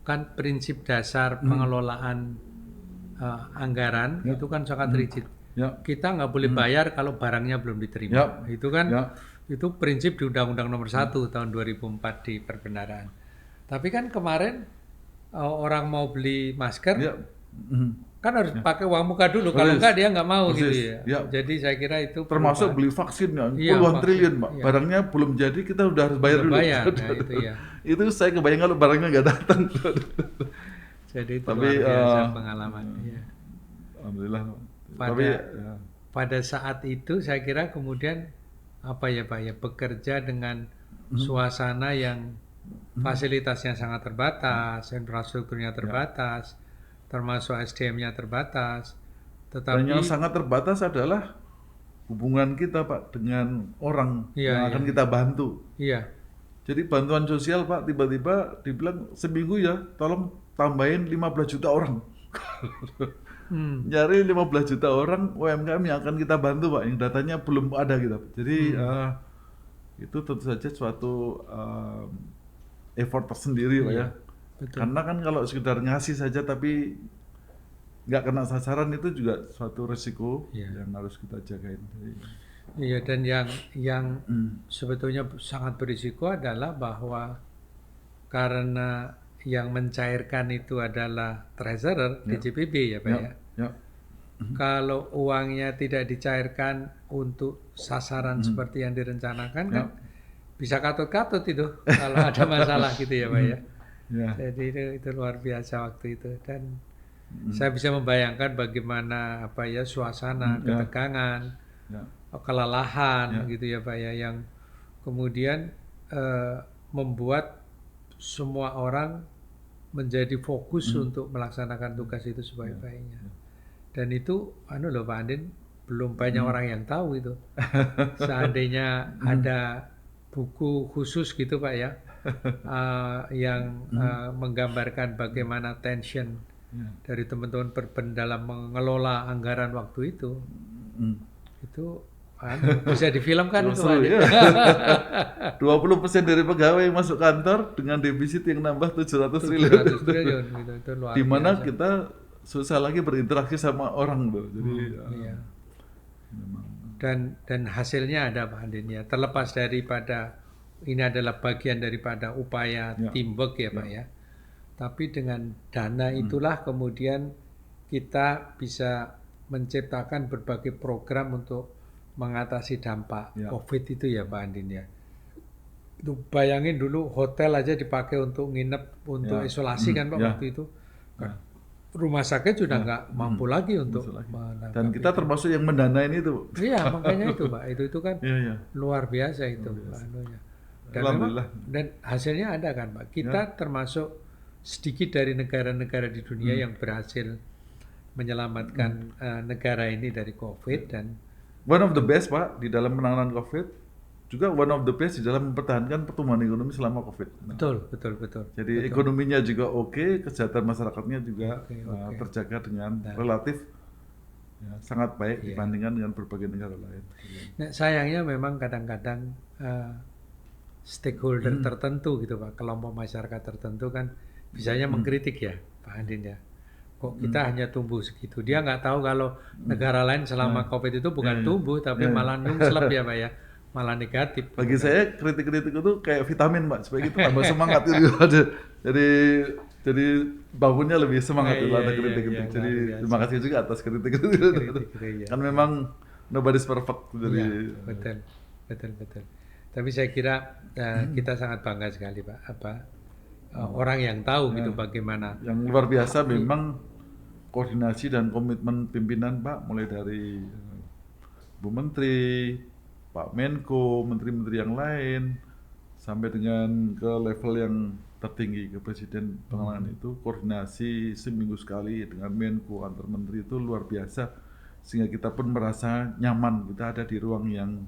kan prinsip dasar pengelolaan anggaran itu kan sangat rigid. Ya. Kita nggak boleh bayar kalau barangnya belum diterima. Ya. Itu kan Ya. itu prinsip di Undang-Undang Nomor 1 tahun 2004 di perbendaharaan. Tapi kan kemarin orang mau beli masker Ya. kan harus pakai uang muka dulu. Kalau enggak dia nggak mau gitu Persis. ya. Ya. Jadi saya kira itu Termasuk perubahan. beli vaksin ya, Iya, puluhan vaksin. triliun Pak. Iya. Barangnya belum jadi kita udah harus bayar Udah dulu. bayar, nah itu ya. Itu saya kebayang kalau barangnya nggak datang. Jadi itu Tapi, luar biasa pengalaman. Iya. Alhamdulillah. Pada Tapi pada saat itu saya kira kemudian apa ya Pak ya, bekerja dengan suasana yang fasilitasnya sangat terbatas, infrastrukturnya terbatas, termasuk SDM-nya terbatas. dan Tetapi yang sangat terbatas adalah hubungan kita Pak dengan orang Iya, yang akan kita bantu. iya, Jadi bantuan sosial Pak tiba-tiba dibilang seminggu ya tolong tambahin 15 juta orang. Nyari 15 juta orang UMKM yang akan kita bantu Pak, yang datanya belum ada gitu. Jadi itu tentu saja suatu effort tersendiri Pak ya. betul. Karena kan kalau sekedar ngasih saja tapi nggak kena sasaran itu juga suatu resiko yang harus kita jagain. Iya, dan yang sebetulnya sangat berisiko adalah bahwa karena yang mencairkan itu adalah treasurer DJPB ya Pak ya. Ya. Kalau uangnya tidak dicairkan untuk sasaran seperti yang direncanakan kan bisa katut-katut itu kalau ada masalah gitu ya Pak ya. Ya. Jadi itu luar biasa waktu itu, dan saya bisa membayangkan bagaimana apa ya suasana ketegangan, kelelahan gitu ya Pak ya, yang kemudian membuat semua orang menjadi fokus untuk melaksanakan tugas itu sebaik-baiknya. Dan itu loh Pak Andin, belum banyak orang yang tahu itu. Seandainya ada buku khusus gitu Pak ya, yang menggambarkan bagaimana tension dari teman-teman Perben dalam mengelola anggaran waktu itu bisa difilmkan itu Pak Andin. 20% dari pegawai yang masuk kantor dengan defisit yang nambah 700 triliun. 700 triliun gitu, itu luar Di mana biasa. kita susah lagi berinteraksi sama orang tuh. Jadi Iya. Dan hasilnya ada Pak Andin ya. Terlepas daripada ini adalah bagian daripada upaya teamwork ya Pak ya. Tapi dengan dana itulah kemudian kita bisa menciptakan berbagai program untuk mengatasi dampak COVID itu ya Pak Andin ya. Itu bayangin dulu hotel aja dipakai untuk nginep, untuk isolasi kan Pak waktu itu. Rumah sakit sudah nggak mampu lagi untuk menangkap dan kita termasuk yang mendanain itu. Iya, makanya itu Pak. Itu kan Iya. luar biasa itu anunya. Dan memang dan hasilnya ada kan Pak. Kita termasuk sedikit dari negara-negara di dunia yang berhasil menyelamatkan negara ini dari COVID, dan One of the best Pak di dalam penanganan COVID, juga one of the best di dalam mempertahankan pertumbuhan ekonomi selama COVID. betul. Jadi ekonominya juga oke, kesehatan masyarakatnya juga terjaga dengan relatif sangat baik dibandingkan dengan berbagai negara lain. Nah, sayangnya memang kadang-kadang stakeholder tertentu gitu Pak, kelompok masyarakat tertentu kan bisanya mengkritik ya Pak Andin ya. Kok kita hanya tumbuh segitu? Dia nggak tahu kalau negara lain selama COVID itu bukan tumbuh, tapi malah nyungsep ya Pak ya, malah negatif. Bagi saya kritik-kritik itu kayak vitamin Pak, supaya kita tambah semangat gitu. Jadi bangunnya lebih semangat dulu ada kritik-kritik. Jadi terima kasih juga atas kritik-kritik. Kan memang nobody's perfect. Jadi betul. Tapi saya kira kita sangat bangga sekali Pak, orang yang tahu gitu bagaimana. Yang luar biasa memang koordinasi dan komitmen pimpinan Pak, mulai dari Bu Menteri, Pak Menko, menteri-menteri yang lain, sampai dengan ke level yang tertinggi ke Presiden pengenalan itu, koordinasi seminggu sekali dengan Menko antar menteri itu luar biasa, sehingga kita pun merasa nyaman kita ada di ruang yang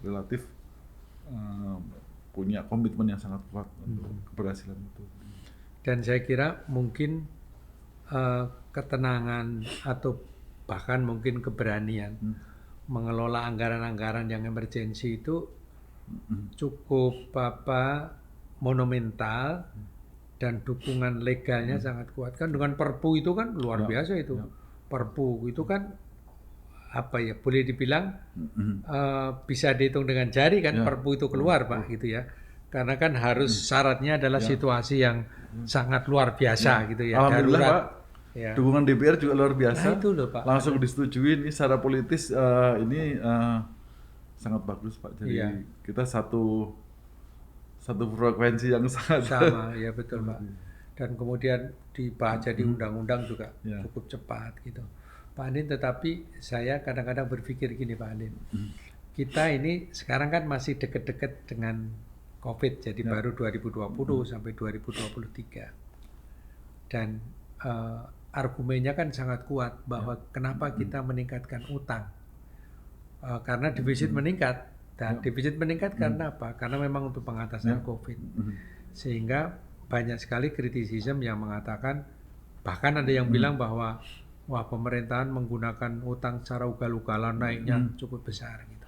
relatif punya komitmen yang sangat kuat untuk keberhasilan itu. Dan saya kira mungkin ketenangan atau bahkan mungkin keberanian mengelola anggaran-anggaran yang emergensi itu cukup monumental dan dukungan legalnya sangat kuat. Kan dengan Perpu itu kan luar biasa itu. Perpu itu kan apa ya, boleh dibilang bisa dihitung dengan jari kan Perpu itu keluar Pak gitu ya. Karena kan harus syaratnya adalah situasi yang sangat luar biasa gitu ya. Alhamdulillah Darurat. Pak, dukungan DPR juga luar biasa. Nah, itu loh Pak. Langsung disetujui ini secara politis ini sangat bagus Pak. Jadi kita satu frekuensi yang sangat sama, ya betul Pak. Dan kemudian dibahas jadi undang-undang juga cukup cepat gitu. Pak Andin, tetapi saya kadang-kadang berpikir gini Pak Andin, kita ini sekarang kan masih deket-deket dengan COVID, jadi baru 2020 sampai 2023. Dan argumennya kan sangat kuat bahwa kenapa kita meningkatkan utang. Karena defisit meningkat. Dan defisit meningkat karena apa? Karena memang untuk pengatasan COVID. Sehingga banyak sekali kritisisme yang mengatakan, bahkan ada yang bilang bahwa wah, pemerintahan menggunakan utang secara ugal-ugalan, naiknya cukup besar gitu.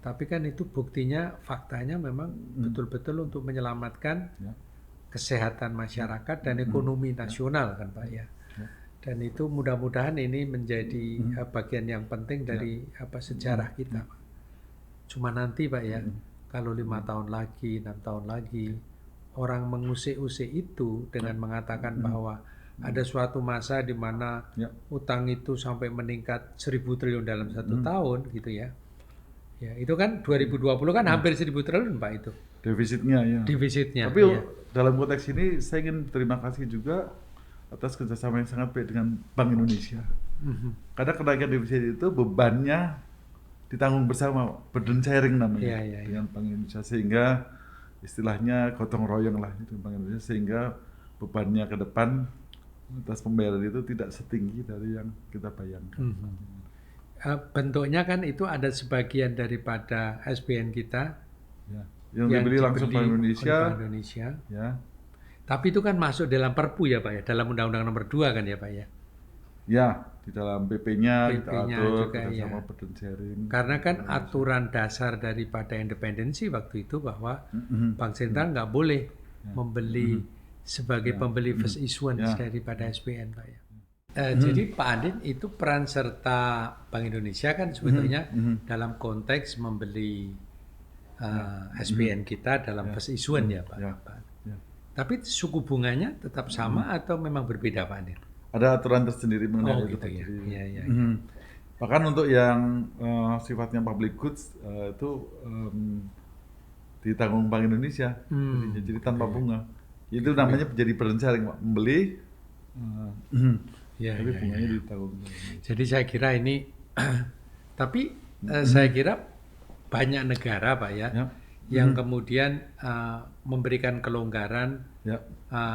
Tapi kan itu buktinya, faktanya memang betul-betul untuk menyelamatkan kesehatan masyarakat dan ekonomi nasional kan Pak ya. Dan itu mudah-mudahan ini menjadi bagian yang penting dari sejarah kita. Cuma nanti Pak ya, kalau 5 tahun lagi, 6 tahun lagi, orang mengusik-usik itu dengan mengatakan bahwa ada suatu masa di mana utang itu sampai meningkat 1.000 triliun dalam 1 tahun gitu ya. Ya, itu kan 2020 kan hampir 1.000 triliun Pak itu. Defisitnya ya. Defisitnya. Tapi dalam konteks ini saya ingin terima kasih juga atas kerjasama yang sangat baik dengan Bank Indonesia. Karena kenaikan defisit itu bebannya ditanggung bersama, burden sharing namanya dengan Bank Indonesia, sehingga istilahnya gotong royong lah itu Bank Indonesia, sehingga bebannya ke depan atas pembayaran itu tidak setinggi dari yang kita bayangkan. Bentuknya kan itu ada sebagian daripada SBN kita yang dibeli langsung Bank Indonesia. Ya. Tapi itu kan masuk dalam Perpu ya Pak ya, dalam Undang-Undang Nomor 2 kan ya Pak ya. Ya, di dalam PP-nya kita atur juga, sama burden sharing. Karena kan aturan dasar daripada independensi waktu itu bahwa Bank Sentral nggak boleh membeli sebagai pembeli first issuance daripada SBN Pak ya. Jadi Pak Andin, itu peran serta Bank Indonesia kan sebetulnya dalam konteks membeli SBN kita dalam first issuance ya Pak. Tapi suku bunganya tetap sama atau memang berbeda Pak Andin? Ada aturan tersendiri mengenai itu. Gitu ya. Bahkan untuk yang sifatnya public goods itu ditanggung Bank Indonesia, jadi tanpa bunga. Itu namanya jadi burden sharing, membeli. Tapi bunganya ditanggung. Jadi saya kira ini, tapi saya kira banyak negara Pak ya, yang kemudian memberikan kelonggaran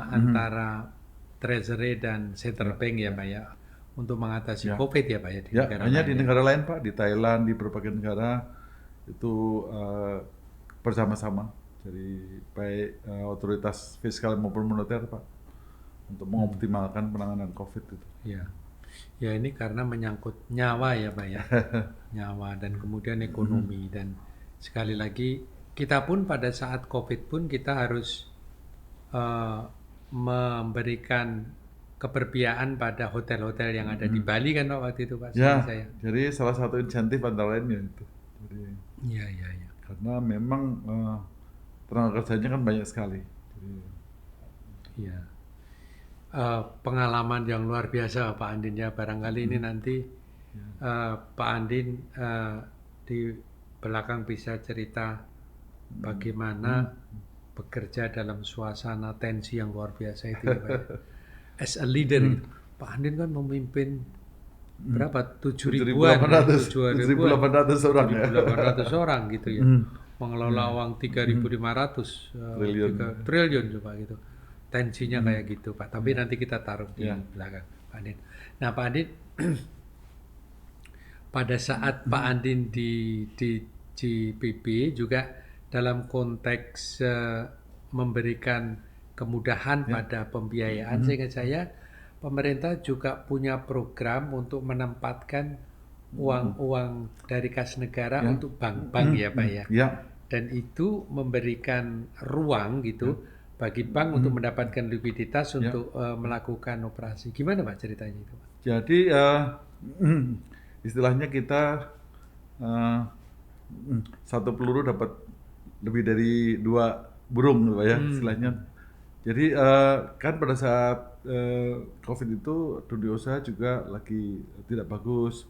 antara Treasury dan Central Bank ya Pak ya, untuk mengatasi COVID ya Pak ya. Di negara lain Pak, di Thailand, di berbagai negara itu bersama-sama. Jadi baik otoritas fiskal maupun moneter Pak, untuk mengoptimalkan penanganan COVID itu. Ya ini karena menyangkut nyawa ya Pak ya, nyawa dan kemudian ekonomi. Dan sekali lagi kita pun pada saat COVID pun kita harus memberikan keberpihakan pada hotel-hotel yang ada di Bali kan Pak waktu itu Pak. Saya. Jadi salah satu insentif antara lainnya itu. Jadi, karena memang tenaga kerjanya kan banyak sekali. Pengalaman yang luar biasa Pak Andin ya, barangkali ini nanti Pak Andin di belakang bisa cerita bagaimana bekerja dalam suasana tensi yang luar biasa itu ya Pak. As a leader gitu. Pak Andin kan memimpin berapa? 7.800 orang ya. 7.800 orang gitu ya. Mengelola uang 3.500 triliun coba gitu. Tensinya kayak gitu Pak. Tapi nanti kita taruh di belakang Pak Andin. Nah Pak Andin, pada saat Pak Andin di GPB juga dalam konteks memberikan kemudahan pada pembiayaan, sehingga saya pemerintah juga punya program untuk menempatkan uang-uang dari kas negara untuk bank-bank ya Pak ya. Dan itu memberikan ruang gitu bagi bank untuk mendapatkan likuiditas untuk melakukan operasi. Gimana Pak ceritanya itu, Pak? Jadi istilahnya kita satu peluru dapat lebih dari 2 burung gitu Pak ya istilahnya. Jadi kan pada saat COVID itu dunia usaha juga lagi tidak bagus.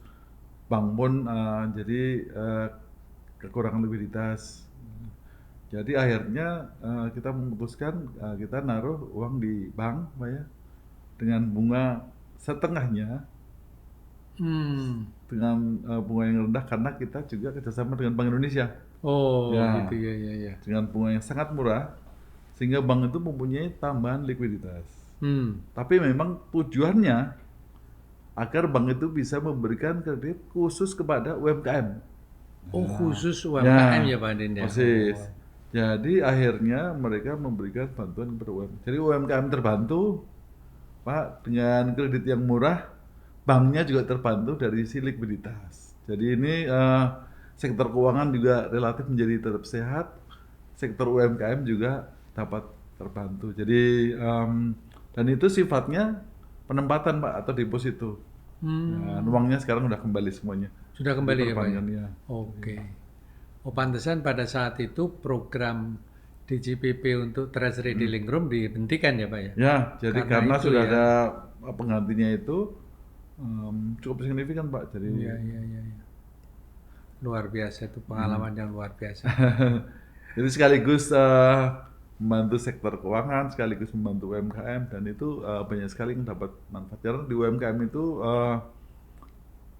Bank pun jadi kekurangan likuiditas. Jadi akhirnya kita memutuskan kita naruh uang di bank, Pak ya, dengan bunga setengahnya, dengan bunga yang rendah karena kita juga kerjasama dengan Bank Indonesia. Oh, Ya, gitu ya. dengan bunga yang sangat murah, sehingga bank itu mempunyai tambahan likuiditas. Tapi memang tujuannya agar bank itu bisa memberikan kredit khusus kepada UMKM. Oh, khusus UMKM ya Pak Andin ya? Persis. Oh. Jadi akhirnya mereka memberikan bantuan kepada UMKM. Jadi UMKM terbantu, Pak, dengan kredit yang murah, banknya juga terbantu dari sisi likuiditas. Jadi ini sektor keuangan juga relatif menjadi tetap sehat, sektor UMKM juga dapat terbantu. Jadi dan itu sifatnya penempatan Pak atau deposito. Nah, uangnya sekarang udah kembali semuanya. Sudah kembali ya Pak ya? Ya. Oke. Oh pantesan pada saat itu program DJPP untuk Treasury Dealing Room dihentikan ya Pak ya? Ya, jadi karena itu sudah ya. ada penggantinya itu cukup signifikan Pak. Jadi Iya. Luar biasa itu pengalaman yang luar biasa. jadi sekaligus membantu sektor keuangan, sekaligus membantu UMKM dan itu banyak sekali yang dapat manfaat. Karena di UMKM itu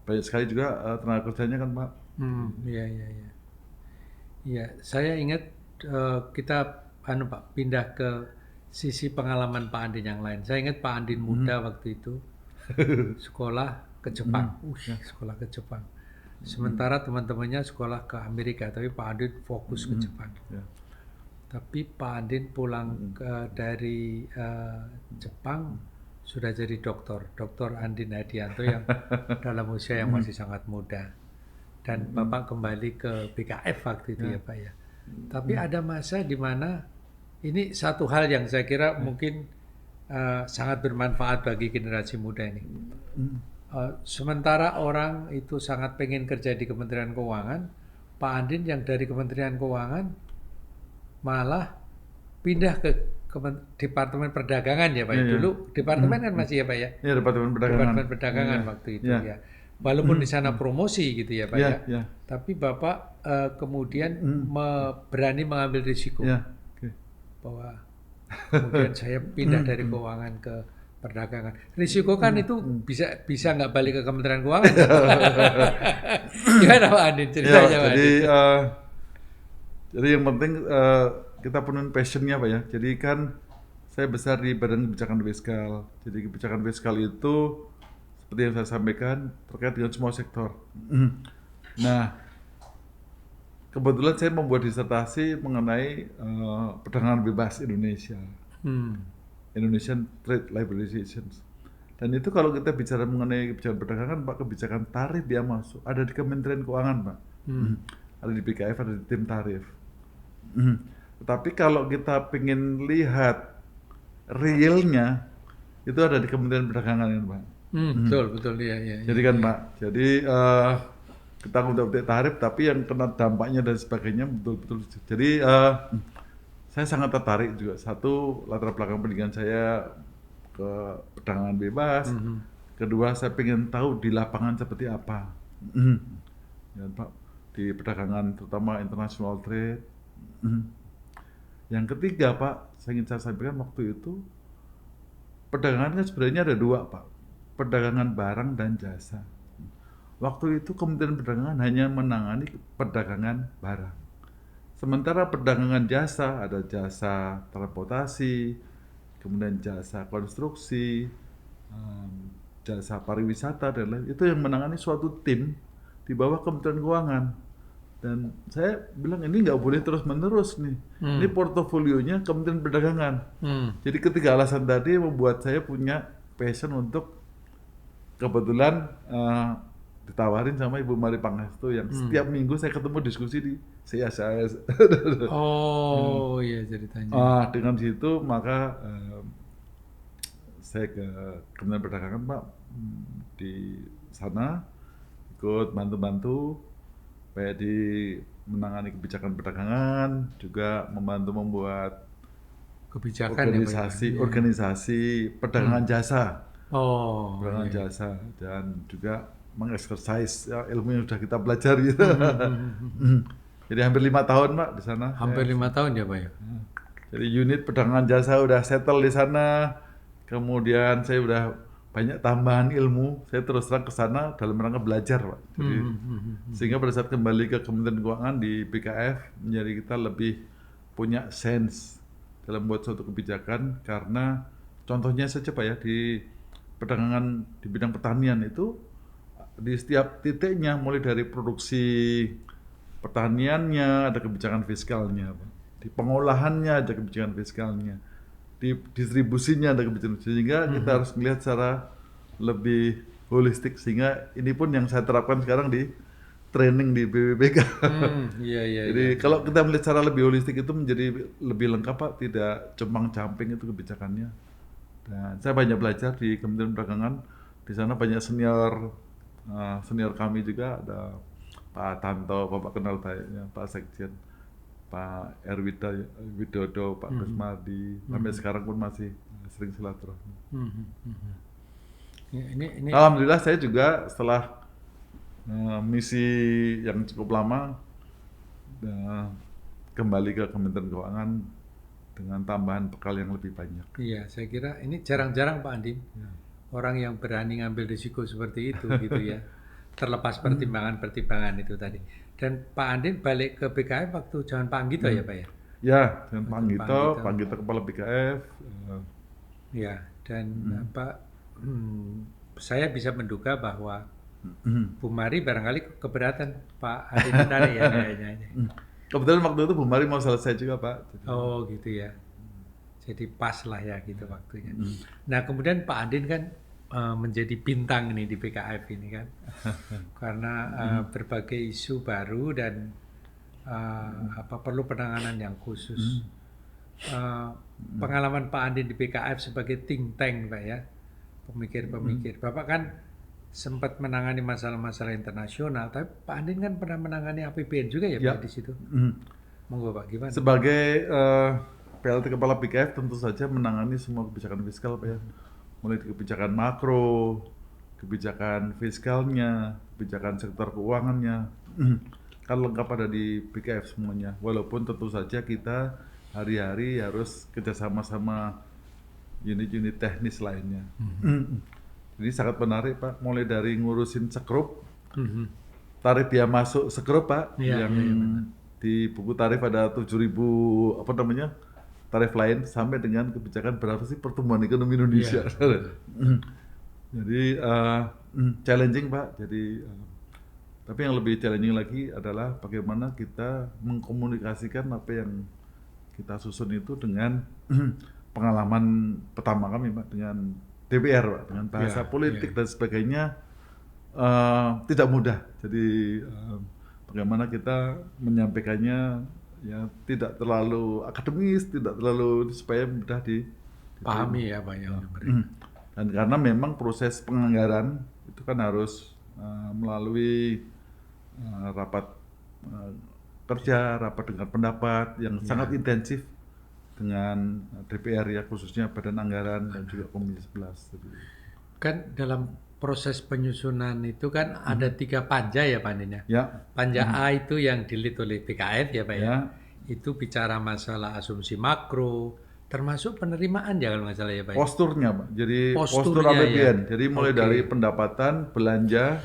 banyak sekali juga tenaga kerjanya kan Pak. Iya. Iya, saya ingat kita Pak pindah ke sisi pengalaman Pak Andin yang lain. Saya ingat Pak Andin muda waktu itu sekolah ke Jepang. Sekolah ke Jepang. Sementara teman-temannya sekolah ke Amerika, tapi Pak Andin fokus ke Jepang. Tapi Pak Andin pulang dari Jepang sudah jadi Dr. Andin Hadianto yang dalam usia yang masih sangat muda. Dan Bapak kembali ke BKF waktu itu ya Pak ya. Tapi ada masa di mana ini satu hal yang saya kira mungkin sangat bermanfaat bagi generasi muda ini. Sementara orang itu sangat pengen kerja di Kementerian Keuangan, Pak Andin yang dari Kementerian Keuangan malah pindah ke Departemen Perdagangan ya Pak. Dulu departemen kan masih ya Pak ya? Iya, Departemen Perdagangan. Departemen Perdagangan waktu itu ya. Walaupun di sana promosi gitu ya Pak ya. Tapi Bapak kemudian berani mengambil risiko. Bahwa kemudian saya pindah dari keuangan ke perdagangan. Risiko kan itu bisa nggak balik ke Kementerian Keuangan. Gimana Pak Andin ceritanya Pak Andin? Jadi yang penting kita penuhin passionnya Pak ya. Jadi kan saya besar di Badan Kebijakan Fiskal. Jadi kebijakan fiskal itu seperti yang saya sampaikan terkait dengan semua sektor. Nah, kebetulan saya membuat disertasi mengenai perdagangan bebas Indonesia, Indonesian Trade Liberalizations. Dan itu kalau kita bicara mengenai kebijakan perdagangan, Pak, kebijakan tarif dia masuk ada di Kementerian Keuangan, Pak, ada di BKF, ada di tim tarif. Tetapi kalau kita ingin lihat realnya, itu ada di Kementerian Perdagangan, kan, Pak. Betul ya. Jadi kan Pak, jadi kita udah tarif tapi yang kena dampaknya dan sebagainya betul-betul. Jadi saya sangat tertarik juga. Satu, latar belakang pendidikan saya ke perdagangan bebas. Kedua, saya ingin tahu di lapangan seperti apa. Ya, Pak, di perdagangan terutama international trade. Yang ketiga Pak, saya ingin saya sampaikan waktu itu perdagangan kan sebenarnya ada 2 Pak. Perdagangan barang dan jasa. Waktu itu Kementerian Perdagangan hanya menangani perdagangan barang. Sementara perdagangan jasa, ada jasa transportasi, kemudian jasa konstruksi, jasa pariwisata dan lain. Itu yang menangani suatu tim di bawah Kementerian Keuangan. Dan saya bilang ini nggak boleh terus-menerus nih. Ini portofolionya Kementerian Perdagangan. Jadi ketiga alasan tadi membuat saya punya passion untuk kebetulan ditawarin sama Ibu Mari Pangestu yang setiap minggu saya ketemu diskusi di CSIS. Oh iya ceritanya. Dengan situ maka saya ke Kementerian Perdagangan Pak, di sana ikut bantu-bantu baik di menangani kebijakan perdagangan, juga membantu membuat Kebijakan ya Pak ya. Iya. organisasi perdagangan jasa, Oh perdagangan iya. jasa, dan juga mengeksersis ya, ilmu yang sudah kita pelajari. Jadi hampir 5 tahun Pak di sana. Hampir 5 tahun ya Pak ya. Jadi unit perdagangan jasa udah settle di sana. Kemudian saya udah banyak tambahan ilmu. Saya terus terang ke sana dalam rangka belajar, Pak. Jadi sehingga pada saat kembali ke Kementerian Keuangan di BKF menjadi kita lebih punya sense dalam buat suatu kebijakan, karena contohnya saja Pak ya, di perdagangan di bidang pertanian itu di setiap titiknya, mulai dari produksi pertaniannya ada kebijakan fiskalnya, Pak. Di pengolahannya ada kebijakan fiskalnya, di distribusinya ada kebijakan, sehingga kita harus melihat secara lebih holistik, sehingga ini pun yang saya terapkan sekarang di training di BPPK. Iya iya. Jadi kalau kita melihat secara lebih holistik itu menjadi lebih lengkap Pak, tidak compang-camping itu kebijakannya. Dan saya banyak belajar di Kementerian Perdagangan, di sana banyak senior kami juga, ada Pak Tanto, Bapak kenal baiknya, Pak Sekjen, Pak Widodo, Pak Kusmadi, sampai sekarang pun masih sering silaturahmi. Ini Alhamdulillah saya juga setelah misi yang cukup lama kembali ke Kementerian Keuangan dengan tambahan bekal yang lebih banyak. iya, saya kira ini jarang-jarang Pak Andin. Orang yang berani ngambil risiko seperti itu gitu ya. Terlepas pertimbangan-pertimbangan itu tadi. Dan Pak Andin balik ke BKF waktu zaman Pak Anggito ya Pak ya? Ya, dengan Pak Anggito kepala BKF. Ya, dan saya bisa menduga bahwa Bu Mari barangkali keberatan Pak Andin menarik ya kayaknya. Kebetulan waktu itu Bu Mari mau selesai juga Pak. Oh gitu ya. Jadi pas lah ya gitu waktunya. Nah kemudian Pak Andin kan menjadi bintang nih di BKF ini kan. Karena berbagai isu baru dan perlu penanganan yang khusus. Pengalaman Pak Andin di BKF sebagai think tank Pak ya, pemikir-pemikir. Bapak kan sempat menangani masalah-masalah internasional, tapi Pak Andin kan pernah menangani APBN juga ya Pak di situ. Monggo Pak, gimana? Sebagai PLT Kepala BKF tentu saja menangani semua kebijakan fiskal Pak ya, mulai dari kebijakan makro, kebijakan fiskalnya, kebijakan sektor keuangannya, kan lengkap ada di BKF semuanya. Walaupun tentu saja kita hari-hari harus kerjasama sama unit-unit teknis lainnya. Jadi sangat menarik Pak, mulai dari ngurusin sekrup, tarif biaya masuk sekrup Pak, yang di buku tarif ada 7.000 tarif lain, sampai dengan kebijakan berapa sih pertumbuhan ekonomi Indonesia. Jadi challenging Pak. Jadi tapi yang lebih challenging lagi adalah bagaimana kita mengkomunikasikan apa yang kita susun itu dengan pengalaman pertama kami Pak, dengan DPR Pak, dengan bahasa politik dan sebagainya, tidak mudah. Jadi bagaimana kita menyampaikannya ya tidak terlalu akademis, tidak terlalu, supaya mudah dipahami ya Pak ya. Dan karena memang proses penganggaran itu kan harus melalui rapat kerja, rapat dengar pendapat yang sangat intensif dengan DPR ya, khususnya Badan Anggaran dan juga Komisi 11. Kan dalam proses penyusunan itu kan ada 3 panja ya Pak Andin ya. Panja A itu yang di-lead oleh BKF ya Pak ya. Itu bicara masalah asumsi makro, termasuk penerimaan ya kalau nggak salah ya Pak. Posturnya Pak, jadi postur APBN. Ya? Jadi mulai dari pendapatan, belanja,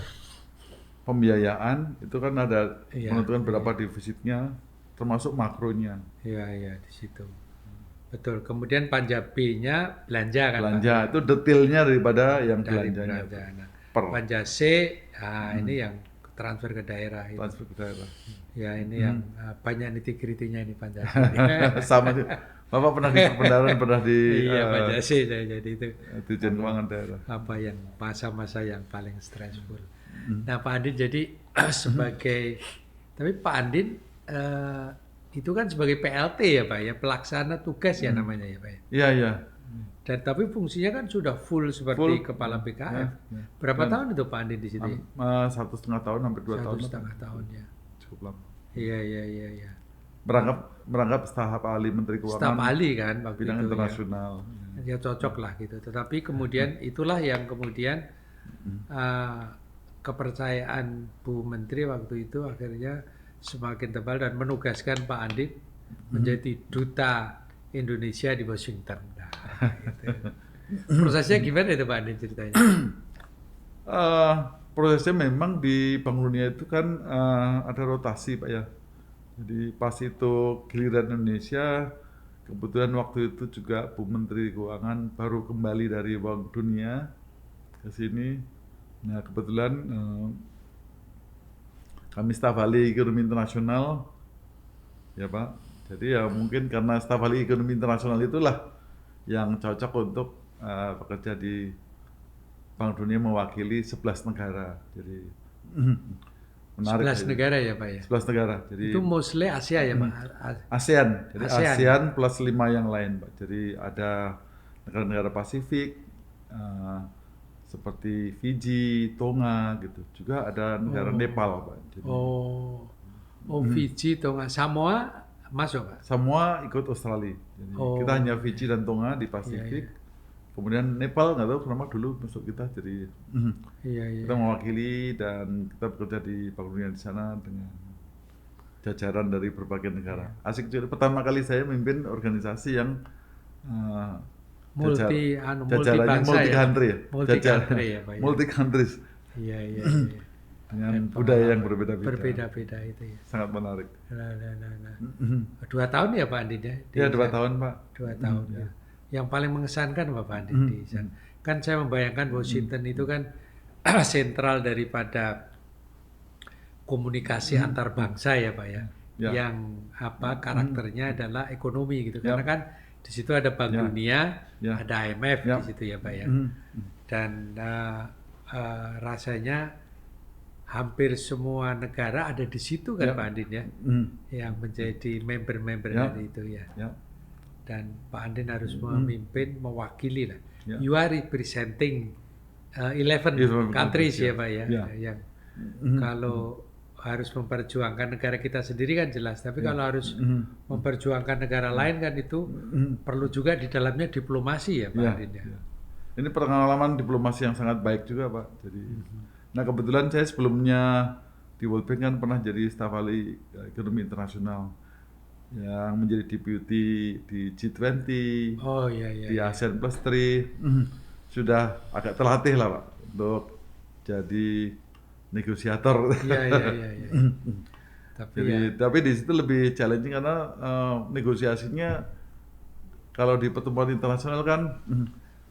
pembiayaan, itu kan ada menentukan berapa defisitnya, termasuk makronya. Iya di situ. Betul. Kemudian panja B-nya belanja kan belanja Pak? Itu detailnya daripada yang belanjanya. Nah, panja C, ini yang transfer ke daerah. Transfer ke daerah. Ya ini yang banyak nitty-gritty-nya ini panja C. Sama sih. Bapak pernah di Perbendaharaan, pernah di panja C saya jadi itu. Dirjen Keuangan Daerah. Apa yang masa-masa yang paling stressful. Nah Pak Andin jadi sebagai, tapi Pak Andin eh, itu kan sebagai PLT ya Pak ya, pelaksana tugas ya namanya ya Pak ya. Iya, iya. Dan tapi fungsinya kan sudah full seperti Full. kepala BKF. Ya. Berapa Dan, tahun itu Pak Andi di situ? Ya? 1,5 tahun sampai 2 tahun. 1,5 tahun ya. Cukup lama. Iya, iya, iya, iya. Merangkap staf ahli Menteri Keuangan. Staf ahli kan waktu bidang itu internasional. ya. Ya cocok lah gitu. Tetapi kemudian itulah yang kemudian kepercayaan Bu Menteri waktu itu akhirnya semakin tebal dan menugaskan Pak Andi menjadi duta Indonesia di Washington. Nah, gitu. Prosesnya gimana itu Pak Andi ceritanya? Prosesnya memang di Bank Dunia itu kan ada rotasi Pak ya. Jadi pas itu giliran Indonesia, kebetulan waktu itu juga Bu Menteri Keuangan baru kembali dari Bank Dunia ke sini. Nah kebetulan kami staf ahli ekonomi internasional, ya Pak. Jadi ya mungkin karena staf ahli ekonomi internasional itulah yang cocok untuk bekerja di Bank Dunia mewakili 11 negara. Jadi menarik. 11 negara ya Pak ya? 11 negara. Jadi itu mostly Asia ya Pak? ASEAN. Jadi ASEAN. ASEAN plus 5 yang lain Pak. Jadi ada negara-negara Pasifik, seperti Fiji, Tonga gitu. Juga ada negara Nepal Pak. Jadi, Fiji, Tonga, Samoa masuk Pak? Semua ikut Australia. Jadi kita hanya Fiji dan Tonga di Pasifik. Iya. Kemudian Nepal nggak tahu kenapa dulu masuk kita. Jadi kita mewakili dan kita bekerja di Bank Dunia di sana dengan jajaran dari berbagai negara. Asik juga. Pertama kali saya memimpin organisasi yang multi-bangsa multi country ya? Multi-country ya Pak ya? Multi countries. Iya. Dengan budaya yang berbeda-beda. Berbeda-beda itu ya. Sangat menarik. Nah. 2 tahun ya Pak Andi ya? Ya 2 tahun Pak. 2 tahun ya. Yang paling mengesankan apa Pak Andi di sana? Kan saya membayangkan Washington itu kan sentral daripada komunikasi antar bangsa ya Pak ya. Yang karakternya adalah ekonomi gitu. Karena kan di situ ada Bank Dunia, ada IMF di situ ya Pak ya. Dan rasanya hampir semua negara ada di situ kan Pak Andin ya, yang menjadi member-member dari itu ya. Dan Pak Andin harus memimpin, mewakili lah. You are representing 11 countries ya Pak ya. Yang kalau harus memperjuangkan negara kita sendiri kan jelas, tapi kalau harus memperjuangkan negara lain kan itu perlu juga di dalamnya diplomasi ya Pak Andin ya. Ini pengalaman diplomasi yang sangat baik juga Pak. Jadi, nah kebetulan saya sebelumnya di World Bank kan pernah jadi staf ahli ekonomi internasional yang menjadi deputy di G20, di ASEAN Plus 3, sudah agak terlatih lah Pak untuk jadi negosiator. Tapi di situ lebih challenging karena negosiasinya kalau di pertemuan internasional kan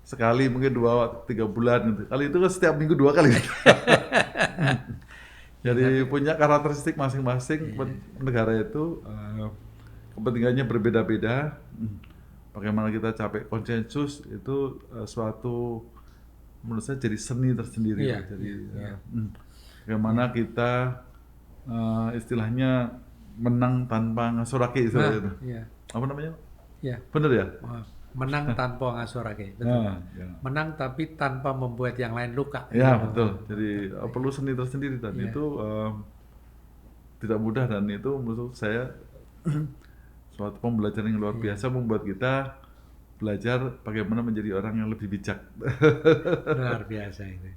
sekali mungkin 2-3 bulan gitu. Kali itu kan setiap minggu 2 kali. Jadi punya karakteristik masing-masing negara itu, kepentingannya berbeda-beda. Bagaimana kita capai konsensus itu suatu menurut saya jadi seni tersendiri. Bagaimana kita istilahnya menang tanpa ngasorake istilahnya. Apa namanya? Bener ya? Menang tanpa ngasorake, betul. Menang tapi tanpa membuat yang lain luka. Ya betul. Jadi perlu seni tersendiri dan itu tidak mudah dan itu menurut saya suatu pembelajaran yang luar biasa membuat kita belajar bagaimana menjadi orang yang lebih bijak. Luar biasa itu.